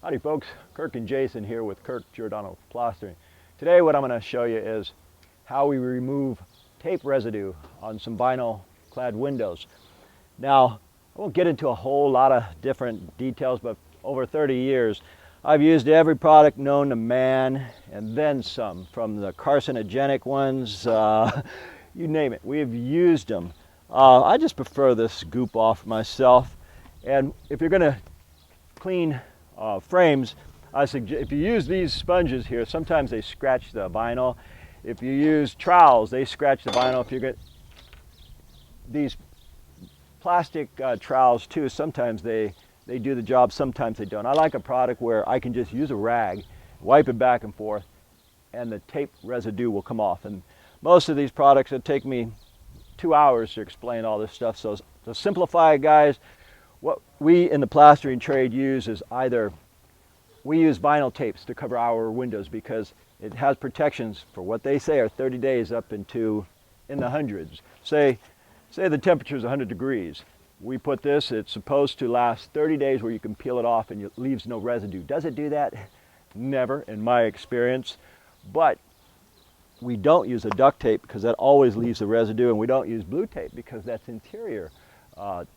Howdy folks, Kirk and Jason here with Kirk Giordano Plastering. Today what I'm going to show you is how we remove tape residue on some vinyl clad windows. Now, I won't get into a whole lot of different details, but over 30 years I've used every product known to man and then some, from the carcinogenic ones, you name it, we've used them. I just prefer this Goof-off myself, and if you're going to clean frames, I suggest if you use these sponges here, sometimes they scratch the vinyl. If you use trowels, they scratch the vinyl. If you get these plastic trowels too, sometimes they do the job, sometimes they don't. I like a product where I can just use a rag, wipe it back and forth, and the tape residue will come off. And most of these products, it take me 2 hours to explain all this stuff. So to simplify it, guys, what we in the plastering trade use is either we use vinyl tapes to cover our windows because it has protections for what they say are 30 days up into in the hundreds. Say the temperature is 100 degrees. We put this, it's supposed to last 30 days where you can peel it off and it leaves no residue. Does it do that? Never, in my experience. But we don't use a duct tape because that always leaves the residue, and we don't use blue tape because that's interior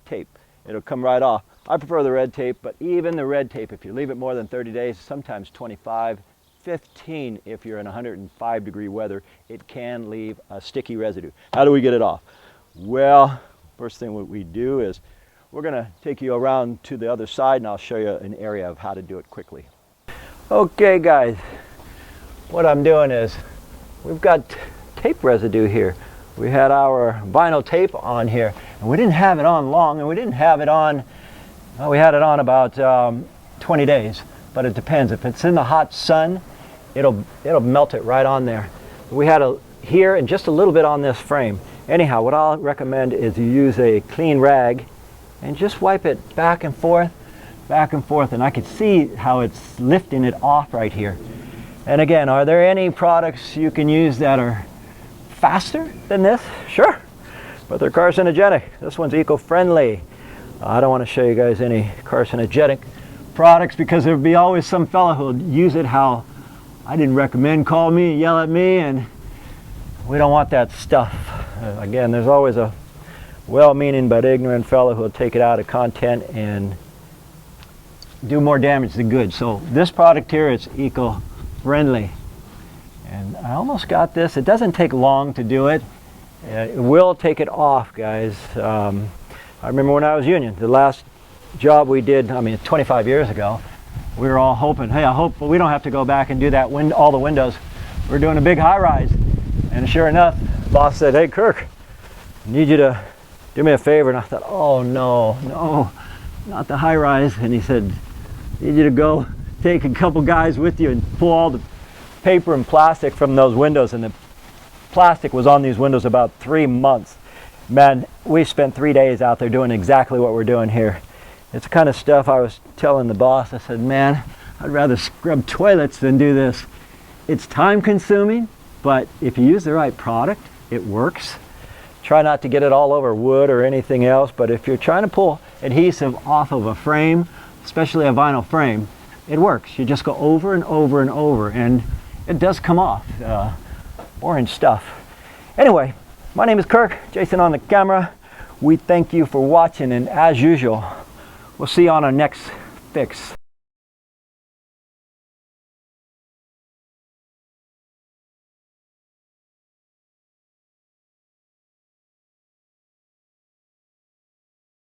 tape. It'll come right off. I prefer the red tape, but even the red tape, if you leave it more than 30 days, sometimes 25, 15 if you're in 105 degree weather, it can leave a sticky residue. How do we get it off? Well, first thing what we do is we're going to take you around to the other side and I'll show you an area of how to do it quickly. Okay guys, what I'm doing is we've got tape residue here. We had our vinyl tape on here, and we didn't have it on long, and we didn't have it on, well, we had it on about 20 days, but it depends. If it's in the hot sun, it'll melt it right on there. We had here and just a little bit on this frame. Anyhow, what I'll recommend is you use a clean rag and just wipe it back and forth, and I can see how it's lifting it off right here. And again, are there any products you can use that are faster than this? Sure, but they're carcinogenic. This one's eco-friendly. I don't want to show you guys any carcinogenic products because there'll be always some fella who'll use it how I didn't recommend, call me, yell at me, and we don't want that stuff. Again, there's always a well-meaning but ignorant fellow who'll take it out of content and do more damage than good. So this product here is eco-friendly. And I almost got this. It doesn't take long to do it. It will take it off, guys. I remember when I was union, the last job we did, 25 years ago, we were all hoping, hey, I hope we don't have to go back and do that all the windows. We're doing a big high-rise. And sure enough, boss said, hey, Kirk, I need you to do me a favor. And I thought, oh, no, not the high-rise. And he said, I need you to go take a couple guys with you and pull all the paper and plastic from those windows. And the plastic was on these windows about 3 months. Man, we spent 3 days out there doing exactly what we're doing here. It's the kind of stuff I was telling the boss. I said, man, I'd rather scrub toilets than do this. It's time consuming, but if you use the right product, it works. Try not to get it all over wood or anything else, but if you're trying to pull adhesive off of a frame, especially a vinyl frame, it works. You just go over and over and over, and it does come off. Orange stuff. Anyway, my name is Kirk, Jason on the camera. We thank you for watching, and as usual, we'll see you on our next fix.